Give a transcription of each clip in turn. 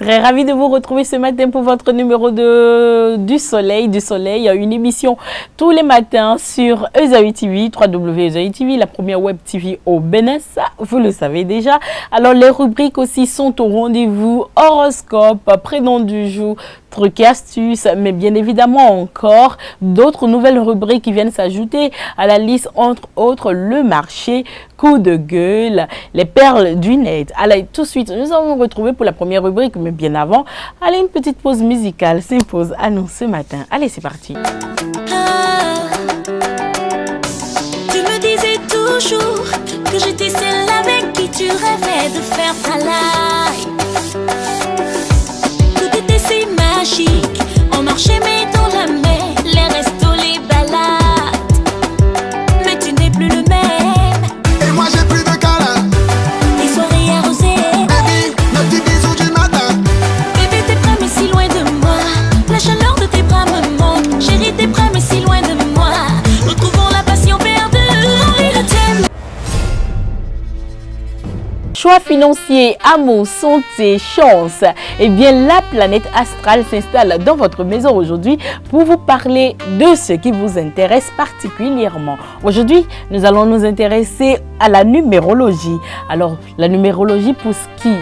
très ravie de vous retrouver ce matin pour votre numéro du Soleil, une émission tous les matins sur Esaü TV, www.esaü TV, la première web TV au Bénin, ça vous le savez déjà. Alors les rubriques aussi sont au rendez-vous, horoscope, prénom du jour, trucs et astuces, mais bien évidemment encore d'autres nouvelles rubriques qui viennent s'ajouter à la liste, entre autres le marché, coup de gueule, les perles du net. Allez, tout de suite, nous allons nous retrouver pour la première rubrique, mais bien avant, allez, une petite pause musicale s'impose à nous ce matin. Allez, c'est parti. Tu me disais toujours que j'étais celle avec qui tu rêvais de faire ta life. Tout était si magique, on marchait mais dans la mer, les restos, les balades. Mais tu n'es plus le même. Et moi j'ai plus de câlins. Les soirées arrosées, Baby, nos petits bisous du matin. bébé t'es près mais si loin de moi. La chaleur de tes bras me manque. Chérie t'es près mais si loin de moi. Retrouvons la passion perdue, envie de t'aimer. Choix financier, amour, santé, chance. Eh bien, la planète astrale s'installe dans votre maison aujourd'hui pour vous parler de ce qui vous intéresse particulièrement. Aujourd'hui, nous allons nous intéresser à la numérologie. Alors, la numérologie, pour ce qui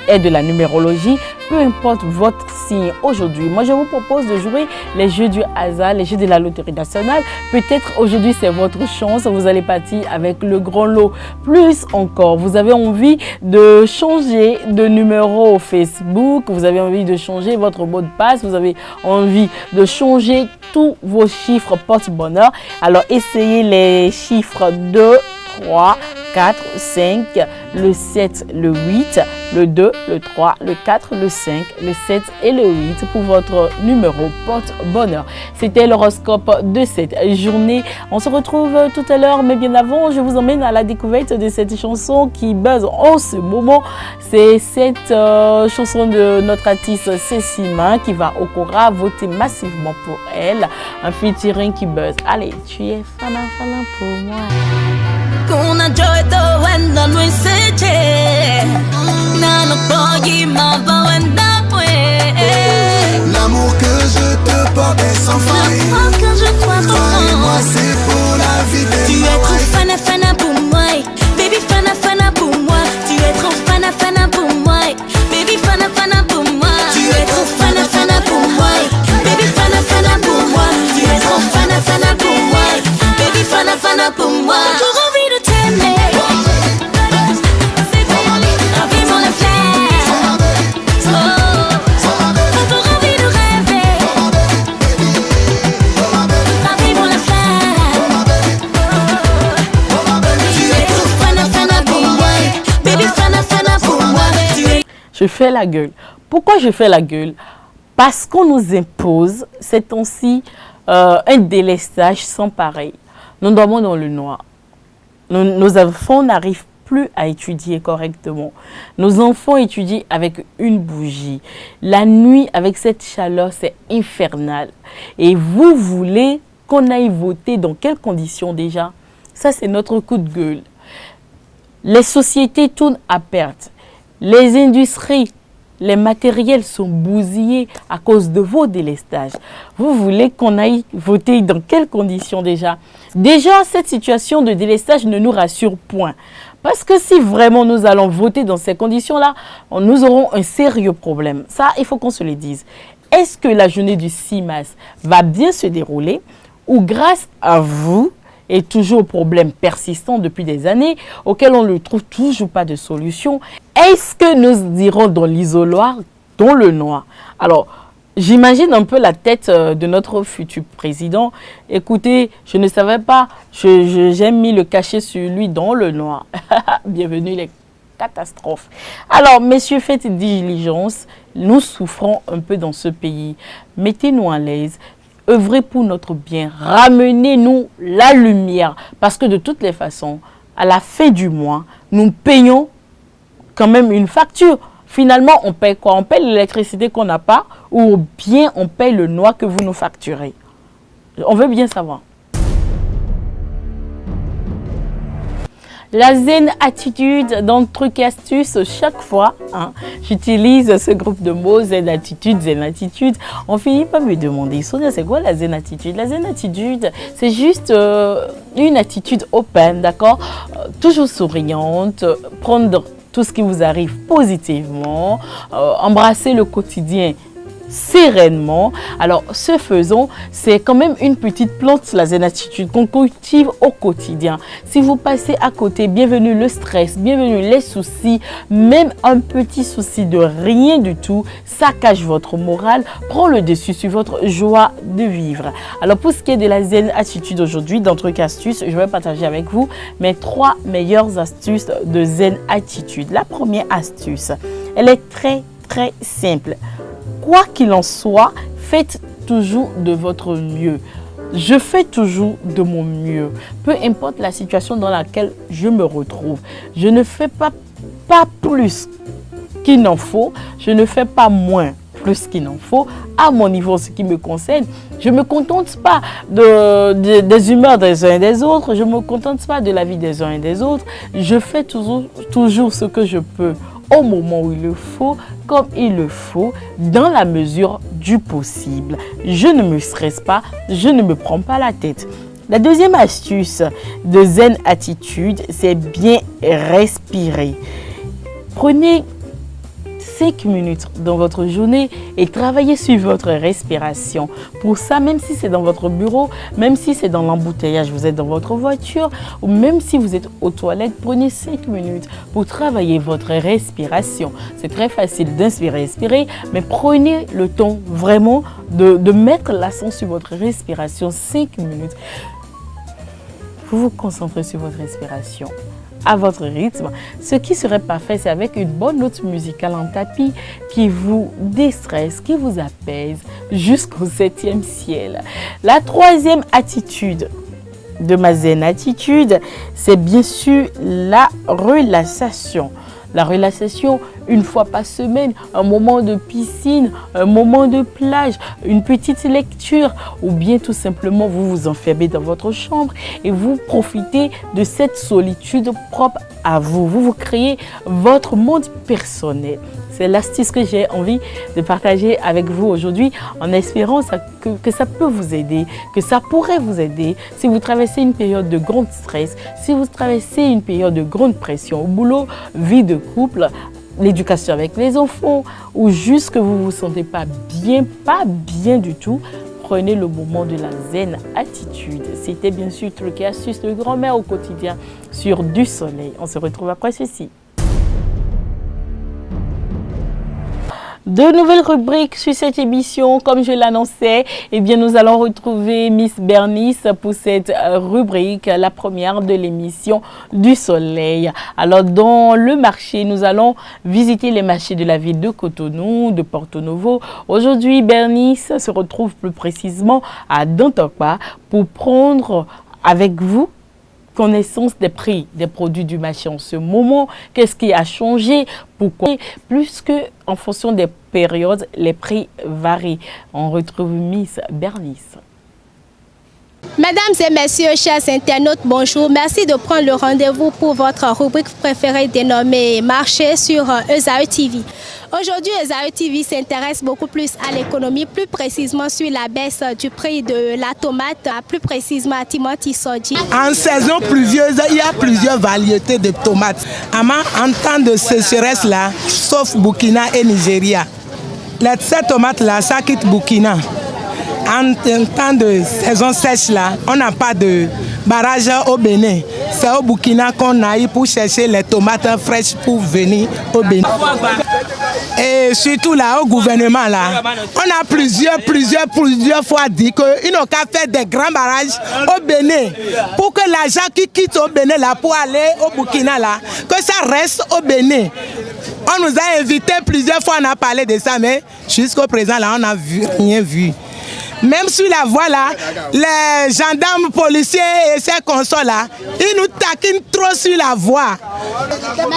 est de la numérologie, peu importe votre signe aujourd'hui. Moi, je vous propose de jouer les jeux du hasard, les jeux de la loterie nationale. Peut-être aujourd'hui, c'est votre chance. Vous allez partir avec le grand lot. Plus encore, vous avez envie de changer de numéro au Facebook. Vous avez envie de changer votre mot de passe. Vous avez envie de changer tous vos chiffres porte-bonheur. Alors, essayez les chiffres 2, 3, 4, 5, le 7, le 8, le 2, le 3, le 4, le 5, le 7 et le 8 pour votre numéro porte-bonheur. C'était l'horoscope de cette journée. On se retrouve tout à l'heure, mais bien avant, je vous emmène à la découverte de cette chanson qui buzz en ce moment. C'est cette chanson de notre artiste Cécima qui va au Cora voter massivement pour elle. Un featuring qui buzz. Allez, tu es fana pour moi. Kuna joy to wenda nuiseche Nano pogi mava wenda pwe. L'amour que je te porte est sans faille. L'amour que je dois te Toi et moi rendre. c'est pour la vie des Tu es trop fana fana pour moi. Baby fana fana pour moi. Tu es trop fana fana pour moi. Baby fana fana pour moi. Tu es trop fana fana pour moi. Baby fana fana pour moi. Tu es trop fana fana pour moi. Baby fana fana pour moi. Toujours envie de t'aimer. Ravis-moi la flamme. Toujours envie de rêver. Ravis-moi la flamme. Tu es trop fana fana pour moi. Baby fana fana pour moi. Tu es Je fais la gueule. Pourquoi je fais la gueule? Parce qu'on nous impose ces temps-ci un délestage sans pareil. Nous dormons dans le noir. Nos enfants n'arrivent plus à étudier correctement. Nos enfants étudient avec une bougie. La nuit, avec cette chaleur, c'est infernal. Et vous voulez qu'on aille voter dans quelles conditions déjà? Ça, c'est notre coup de gueule. Les sociétés tournent à perte. Les industries, les matériels sont bousillés à cause de vos délestages. Vous voulez qu'on aille voter dans quelles conditions déjà? Déjà, cette situation de délestage ne nous rassure point. Parce que si vraiment nous allons voter dans ces conditions-là, nous aurons un sérieux problème. Ça, il faut qu'on se le dise. Est-ce que la journée du 6 mars va bien se dérouler ou grâce à vous, et toujours problème persistant depuis des années, auquel on ne trouve toujours pas de solution, est-ce que nous irons dans l'isoloir, dans le noir? Alors, j'imagine un peu la tête de notre futur président. Écoutez, je ne savais pas, j'ai mis le cachet sur lui dans le noir. Bienvenue les catastrophes. Alors, messieurs, faites diligence. Nous souffrons un peu dans ce pays. Mettez-nous à l'aise. Œuvrez pour notre bien. Ramenez-nous la lumière. Parce que de toutes les façons, à la fin du mois, nous payons quand même une facture. Finalement, on paye quoi? On paye l'électricité qu'on n'a pas ou bien on paye le noir que vous nous facturez? On veut bien savoir. La zen attitude dans Trucs et Astuces, chaque fois, hein, j'utilise ce groupe de mots, zen attitude, on finit par me demander, Sonia, c'est quoi la zen attitude? La zen attitude, c'est juste une attitude open, d'accord? Toujours souriante, prendre tout ce qui vous arrive positivement, embrasser le quotidien sereinement. Alors, ce faisant, c'est quand même une petite plante, la zen attitude, qu'on cultive au quotidien. Si vous passez à côté, bienvenue le stress, bienvenue les soucis, même un petit souci de rien du tout, ça cache votre morale, prend le dessus sur votre joie de vivre. Alors, pour ce qui est de la zen attitude aujourd'hui, dans Trucs et Astuces, je vais partager avec vous mes 3 meilleures astuces de zen attitude. La première astuce, elle est très simple. Quoi qu'il en soit, faites toujours de votre mieux. Je fais toujours de mon mieux. Peu importe la situation dans laquelle je me retrouve. Je ne fais pas plus qu'il n'en faut. Je ne fais pas moins plus qu'il n'en faut. À mon niveau, ce qui me concerne, je ne me contente pas des humeurs des uns et des autres. Je ne me contente pas de la vie des uns et des autres. Je fais toujours ce que je peux au moment où il le faut, comme il le faut, dans la mesure du possible. Je ne me stresse pas, je ne me prends pas la tête. La deuxième astuce de zen attitude, c'est bien respirer. Prenez 5 minutes dans votre journée et travaillez sur votre respiration. Pour ça, même si c'est dans votre bureau, même si c'est dans l'embouteillage, vous êtes dans votre voiture, ou même si vous êtes aux toilettes, prenez 5 minutes pour travailler votre respiration. C'est très facile d'inspirer, expirer, mais prenez le temps vraiment de mettre l'accent sur votre respiration. 5 minutes. Vous vous concentrez sur votre respiration à votre rythme. Ce qui serait parfait, c'est avec une bonne note musicale en tapis qui vous déstresse, qui vous apaise jusqu'au 7e ciel. La troisième attitude de ma zen attitude, c'est bien sûr la relaxation. La relaxation, une fois par semaine, un moment de piscine, un moment de plage, une petite lecture, ou bien tout simplement vous vous enfermez dans votre chambre et vous profitez de cette solitude propre à vous. Vous vous créez votre monde personnel. C'est l'astuce que j'ai envie de partager avec vous aujourd'hui en espérant que ça peut vous aider, que ça pourrait vous aider si vous traversez une période de grand stress, si vous traversez une période de grande pression au boulot, vie de couple, l'éducation avec les enfants ou juste que vous ne vous sentez pas bien du tout. Prenez le moment de la zen attitude. C'était bien sûr Trucs et Astuces de grand-mère au quotidien sur Du Soleil. On se retrouve après ceci. De nouvelles rubriques sur cette émission, comme je l'annonçais, eh bien nous allons retrouver Miss Bernice pour cette rubrique, la première de l'émission Du Soleil. Alors dans le marché, nous allons visiter les marchés de la ville de Cotonou, de Porto Novo. Aujourd'hui, Bernice se retrouve plus précisément à Dantokpa pour prendre avec vous connaissance des prix des produits du marché en ce moment. Qu'est-ce qui a changé? Pourquoi? Plus que en fonction des périodes, les prix varient. On retrouve Miss Bernice. Mesdames et messieurs, chers internautes, bonjour. Merci de prendre le rendez-vous pour votre rubrique préférée dénommée Marché sur Esaü TV. Aujourd'hui, Esaü TV s'intéresse beaucoup plus à l'économie, plus précisément sur la baisse du prix de la tomate, plus précisément à Timothy Sodi. En saison pluvieuse, il y a plusieurs variétés de tomates. En temps de sécheresse, là, sauf Burkina et Nigeria, ces tomates-là, ça quitte Burkina. En temps de saison sèche, là, on n'a pas de barrage au Bénin. C'est au Burkina qu'on aille pour chercher les tomates fraîches pour venir au Bénin. Et surtout là, au gouvernement, là, on a plusieurs fois dit qu'ils n'ont qu'à faire des grands barrages au Bénin pour que l'argent qui quitte au Bénin là, pour aller au Burkina, là, que ça reste au Bénin. On nous a invités plusieurs fois, on a parlé de ça, mais jusqu'au présent, là, on n'a rien vu. Même sur la voie là, les gendarmes, policiers et ces consorts là, ils nous taquinent trop sur la voie.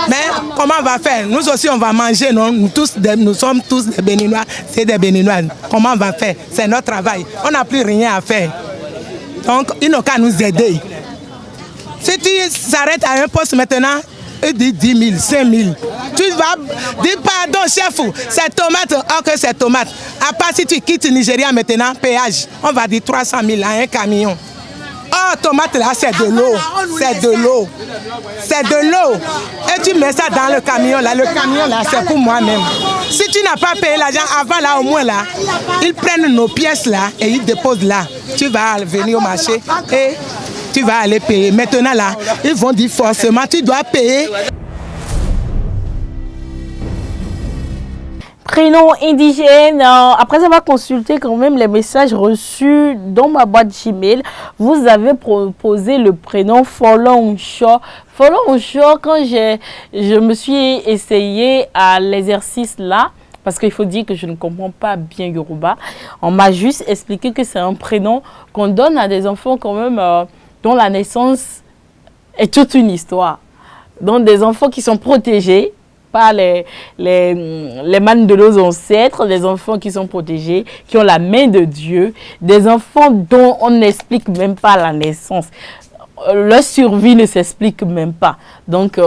Mais comment on va faire? Nous aussi on va manger, non? Nous sommes tous des Béninois, c'est des Béninois. Comment on va faire? C'est notre travail. On n'a plus rien à faire. Donc ils n'ont qu'à nous aider. Si tu s'arrêtes à un poste maintenant, il dit 10 000, 5 000. Tu vas dire pardon, chef, c'est tomate, ok, c'est tomate. À part si tu quittes Nigeria maintenant, péage, on va dire 300 000 à un camion. Oh, tomate là, c'est de l'eau. C'est de l'eau. C'est de l'eau. Et tu mets ça dans le camion là. Le camion là, c'est pour moi-même. Si tu n'as pas payé l'argent avant là, au moins là, ils prennent nos pièces là et ils déposent là. Tu vas venir au marché et tu vas aller payer. Maintenant là, ils vont dire forcément, tu dois payer. Prénom indigène, après avoir consulté quand même les messages reçus dans ma boîte Gmail, vous avez proposé le prénom Foloncho. Foloncho, quand je me suis essayé à l'exercice là, parce qu'il faut dire que je ne comprends pas bien Yoruba, on m'a juste expliqué que c'est un prénom qu'on donne à des enfants quand même dont la naissance est toute une histoire. Donc des enfants qui sont protégés par les mains de nos ancêtres, des enfants qui sont protégés, qui ont la main de Dieu, des enfants dont on n'explique même pas la naissance. Leur survie ne s'explique même pas. Donc,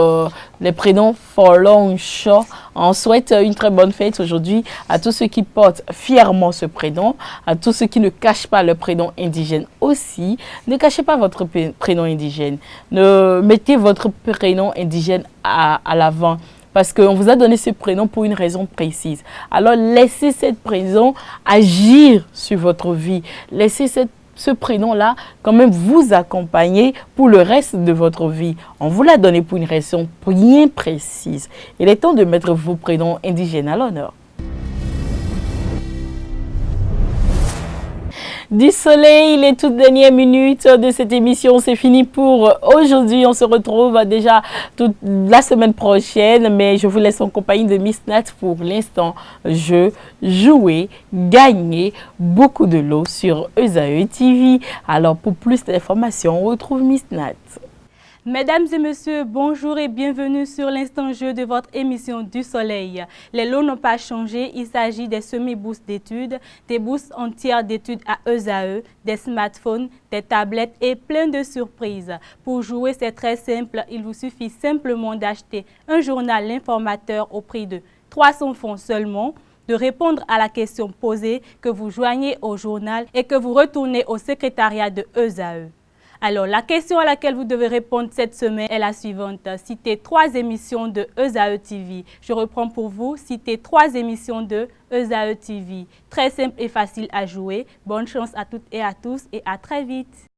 les prénoms Foloncho, on souhaite une très bonne fête aujourd'hui à tous ceux qui portent fièrement ce prénom, à tous ceux qui ne cachent pas le prénom indigène aussi. Ne cachez pas votre prénom indigène. Mettez votre prénom indigène à l'avant. Parce qu'on vous a donné ce prénom pour une raison précise. Alors, laissez cette prénom agir sur votre vie. Laissez ce prénom-là quand même vous accompagner pour le reste de votre vie. On vous l'a donné pour une raison bien précise. Il est temps de mettre vos prénoms indigènes à l'honneur. Du soleil, les toutes dernières minutes de cette émission, c'est fini pour aujourd'hui. On se retrouve déjà toute la semaine prochaine, mais je vous laisse en compagnie de Miss Nat pour l'instant. Jouer, gagner beaucoup de lots sur ESAE TV. Alors pour plus d'informations, on retrouve Miss Nat. Mesdames et messieurs, bonjour et bienvenue sur l'instant jeu de votre émission du soleil. Les lots n'ont pas changé, il s'agit des semi-bourses d'études, des bourses entières d'études à ESAE, des smartphones, des tablettes et plein de surprises. Pour jouer, c'est très simple, il vous suffit simplement d'acheter un journal L'Informateur au prix de 300 francs seulement, de répondre à la question posée, que vous joignez au journal et que vous retournez au secrétariat de ESAE. Alors, la question à laquelle vous devez répondre cette semaine est la suivante. Citez 3 émissions de ESAE TV. Je reprends pour vous. Citez 3 émissions de ESAE TV. Très simple et facile à jouer. Bonne chance à toutes et à tous et à très vite.